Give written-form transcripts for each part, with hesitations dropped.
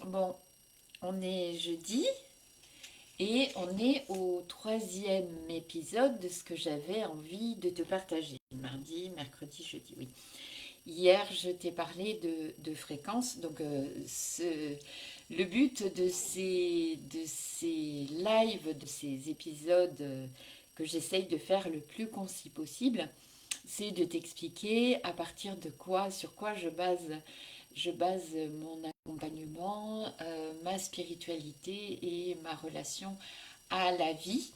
Bon, on est jeudi et on est au troisième épisode de ce que j'avais envie de te partager. Mardi, mercredi, jeudi, oui. Hier, je t'ai parlé de fréquences. Donc, le but de ces lives, de ces épisodes que j'essaye de faire le plus concis possible, c'est de t'expliquer à partir de quoi, sur quoi je base mon accompagnement, ma spiritualité et ma relation à la vie.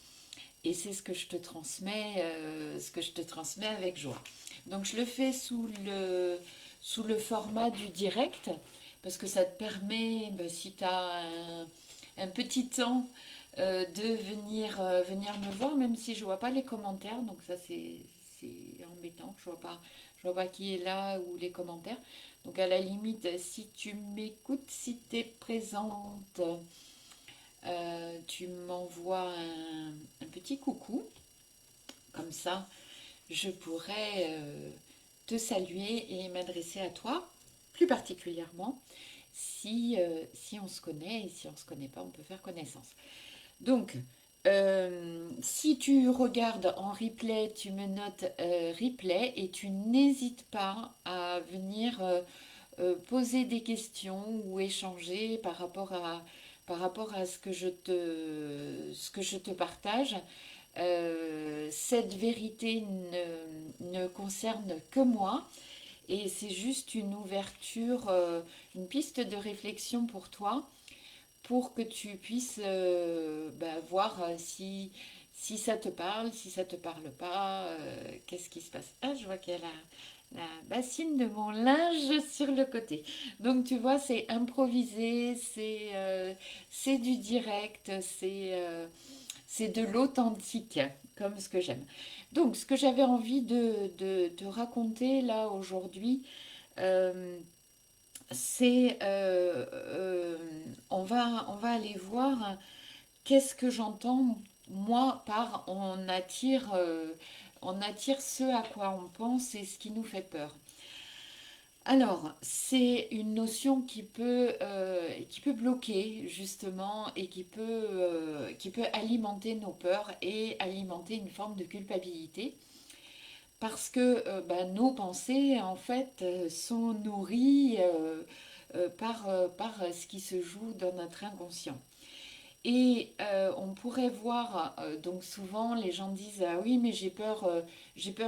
Et c'est ce que je te transmets avec joie. Donc je le fais sous le format du direct, parce que ça te permet, ben, si tu as un petit temps, de venir me voir, même si je ne vois pas les commentaires. Donc ça c'est embêtant, je vois pas qui est là ou les commentaires. Donc à la limite, si tu m'écoutes, si tu es présente, tu m'envoies un petit coucou. Comme ça, je pourrais te saluer et m'adresser à toi, plus particulièrement, si on se connaît, et si on ne se connaît pas, on peut faire connaissance. Donc, si tu regardes en replay, tu me notes replay et tu n'hésites pas à venir poser des questions ou échanger par rapport à ce que je te partage. Cette vérité ne concerne que moi et c'est juste une ouverture, une piste de réflexion pour toi, pour que tu puisses voir si ça te parle, si ça te parle pas, qu'est-ce qui se passe. Ah, je vois qu'il y a la bassine de mon linge sur le côté. Donc tu vois, c'est improvisé, c'est du direct, c'est de l'authentique, comme ce que j'aime. Donc, ce que j'avais envie de te raconter là aujourd'hui, euh, c'est on va aller voir qu'est-ce que j'entends moi par on attire ce à quoi on pense et ce qui nous fait peur. Alors, c'est une notion qui peut bloquer justement et qui peut alimenter nos peurs et alimenter une forme de culpabilité parce que nos pensées en fait sont nourries par ce qui se joue dans notre inconscient. Et on pourrait voir, donc souvent les gens disent ah oui mais j'ai peur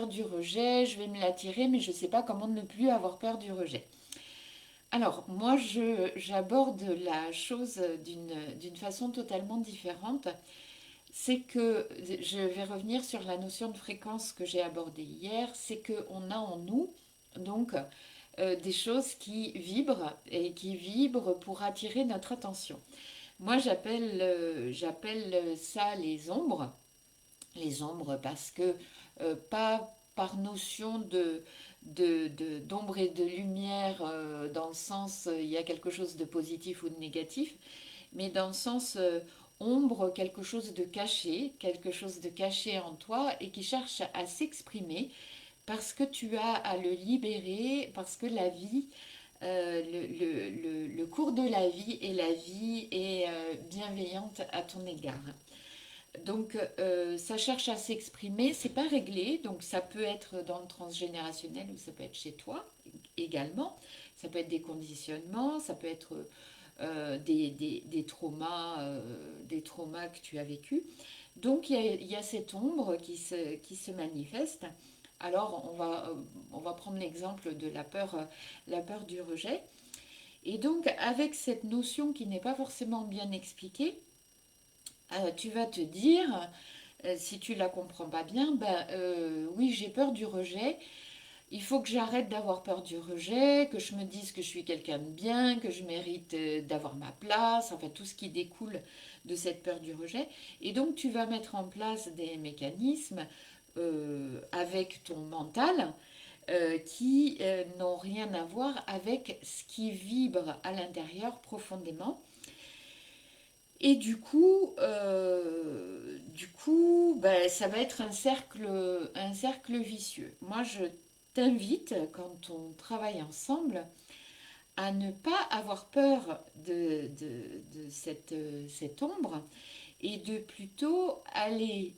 du rejet, je vais me l'attirer mais je ne sais pas comment ne plus avoir peur du rejet. Alors moi j'aborde la chose d'une façon totalement différente. C'est que je vais revenir sur la notion de fréquence que j'ai abordée hier, c'est qu'on a en nous donc des choses qui vibrent et qui vibrent pour attirer notre attention. Moi, j'appelle ça les ombres parce que pas par notion d'ombre et de lumière dans le sens il y a quelque chose de positif ou de négatif, mais dans le sens ombre, quelque chose de caché en toi et qui cherche à s'exprimer parce que tu as à le libérer, parce que la vie le cours de la vie et la vie est bienveillante à ton égard. Donc ça cherche à s'exprimer, c'est pas réglé, donc ça peut être dans le transgénérationnel ou ça peut être chez toi également, ça peut être des conditionnements, ça peut être des traumas que tu as vécu. Donc il y a cette ombre qui se manifeste. Alors on va prendre l'exemple de la peur du rejet. Et donc, avec cette notion qui n'est pas forcément bien expliquée, tu vas te dire, si tu la comprends pas bien, oui, j'ai peur du rejet. Il faut que j'arrête d'avoir peur du rejet, que je me dise que je suis quelqu'un de bien, que je mérite d'avoir ma place, enfin tout ce qui découle de cette peur du rejet. Et donc, tu vas mettre en place des mécanismes avec ton mental qui n'ont rien à voir avec ce qui vibre à l'intérieur profondément. Et du coup, ça va être un cercle vicieux. Moi, je t'invite, quand on travaille ensemble, à ne pas avoir peur de cette ombre et de plutôt aller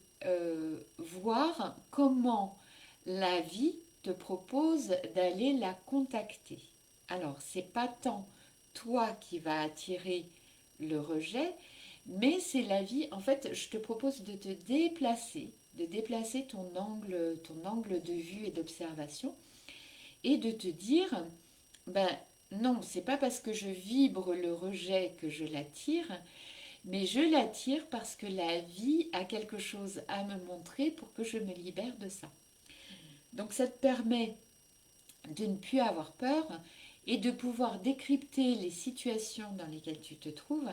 voir comment la vie te propose d'aller la contacter. Alors, c'est pas tant toi qui va attirer le rejet, mais c'est la vie. En fait, je te propose de déplacer ton angle de vue et d'observation, et de te dire, ben non, c'est pas parce que je vibre le rejet que je l'attire, mais je l'attire parce que la vie a quelque chose à me montrer pour que je me libère de ça. Donc ça te permet de ne plus avoir peur et de pouvoir décrypter les situations dans lesquelles tu te trouves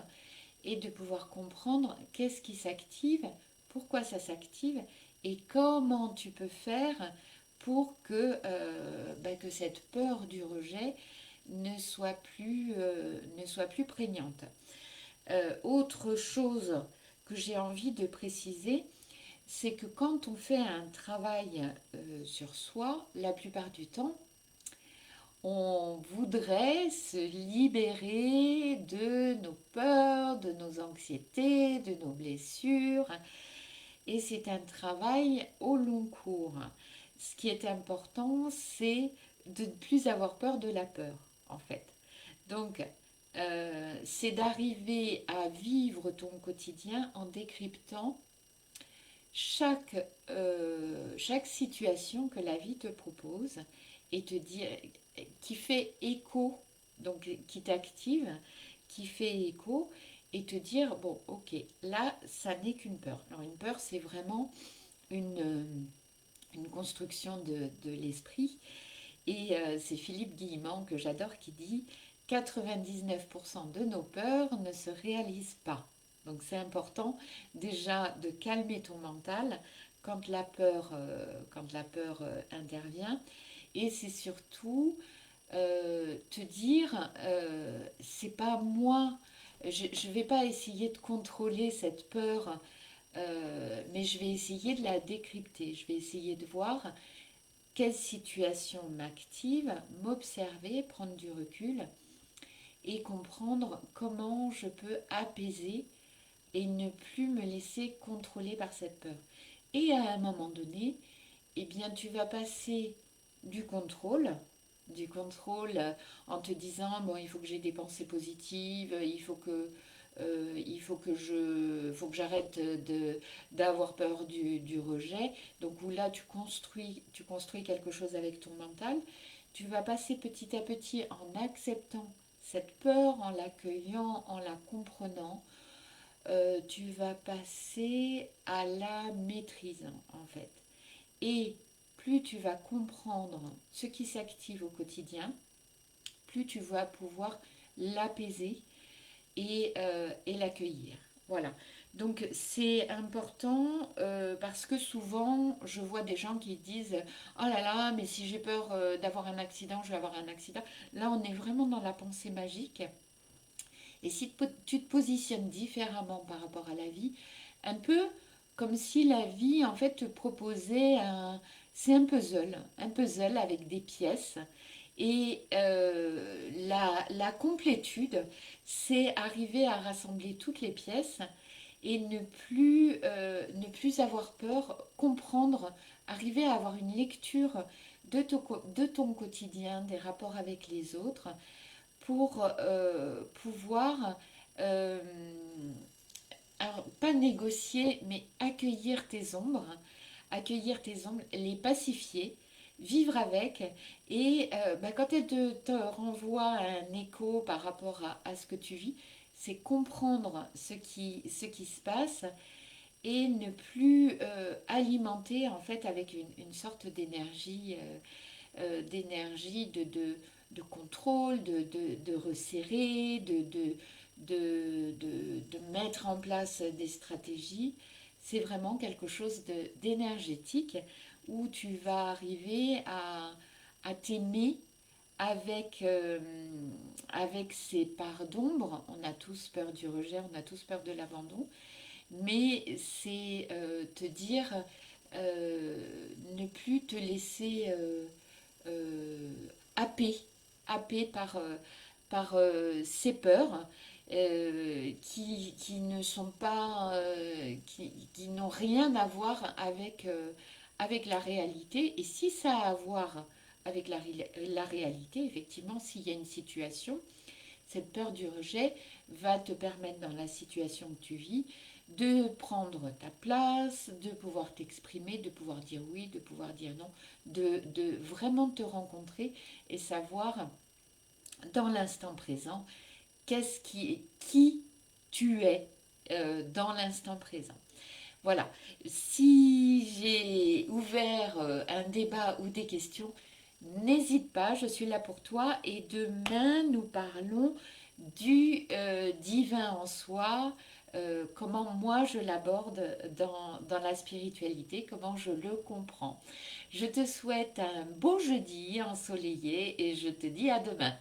et de pouvoir comprendre qu'est-ce qui s'active, pourquoi ça s'active et comment tu peux faire pour que cette peur du rejet ne soit plus prégnante. Autre chose que j'ai envie de préciser, c'est que quand on fait un travail sur soi, la plupart du temps, on voudrait se libérer de nos peurs, de nos anxiétés, de nos blessures. Et c'est un travail au long cours. Ce qui est important, c'est de ne plus avoir peur de la peur, en fait. Donc, c'est d'arriver à vivre ton quotidien en décryptant chaque, chaque situation que la vie te propose et te dire, qui fait écho, donc qui t'active, qui fait écho, et te dire, bon, ok, là, ça n'est qu'une peur. Alors, une peur, c'est vraiment une construction de l'esprit. Et c'est Philippe Guillemant, que j'adore, qui dit 99% de nos peurs ne se réalisent pas. Donc c'est important déjà de calmer ton mental quand la peur intervient. Et c'est surtout te dire, c'est pas moi, je ne vais pas essayer de contrôler cette peur, mais je vais essayer de la décrypter. Je vais essayer de voir quelle situation m'active, m'observer, prendre du recul et comprendre comment je peux apaiser et ne plus me laisser contrôler par cette peur. Et à un moment donné, eh bien, tu vas passer du contrôle, en te disant, bon, il faut que j'ai des pensées positives, faut que j'arrête d'avoir peur du rejet. Donc où là, tu construis quelque chose avec ton mental. Tu vas passer petit à petit en acceptant cette peur, en l'accueillant, en la comprenant. Tu vas passer à la maîtrise, en fait. Et plus tu vas comprendre ce qui s'active au quotidien, plus tu vas pouvoir l'apaiser et l'accueillir. Voilà. Donc c'est important parce que souvent je vois des gens qui disent oh là là, mais si j'ai peur d'avoir un accident, je vais avoir un accident. Là, on est vraiment dans la pensée magique. Et si tu te positionnes différemment par rapport à la vie, un peu comme si la vie en fait te proposait c'est un puzzle avec des pièces. Et la complétude, c'est arriver à rassembler toutes les pièces et ne plus avoir peur, comprendre, arriver à avoir une lecture de ton quotidien, des rapports avec les autres, pour pouvoir, euh, alors, pas négocier, mais accueillir tes ombres, les pacifier, vivre avec, et quand elles te renvoient un écho par rapport à ce que tu vis, c'est comprendre ce qui se passe et ne plus alimenter en fait avec une sorte d'énergie de contrôle, de resserrer, de mettre en place des stratégies. C'est vraiment quelque chose d'énergétique où tu vas arriver à t'aimer avec, avec ces parts d'ombre. On a tous peur du rejet, on a tous peur de l'abandon, mais c'est te dire ne plus te laisser happer, happé par ces peurs qui ne sont pas, qui n'ont rien à voir avec la réalité. Et si ça a à voir avec la réalité, effectivement, s'il y a une situation, cette peur du rejet va te permettre dans la situation que tu vis de prendre ta place, de pouvoir t'exprimer, de pouvoir dire oui, de pouvoir dire non, de vraiment te rencontrer et savoir dans l'instant présent qui tu es dans l'instant présent. Voilà, si j'ai ouvert un débat ou des questions, n'hésite pas, je suis là pour toi et demain nous parlons du divin en soi, comment moi je l'aborde dans la spiritualité, comment je le comprends. Je te souhaite un beau jeudi ensoleillé et je te dis à demain.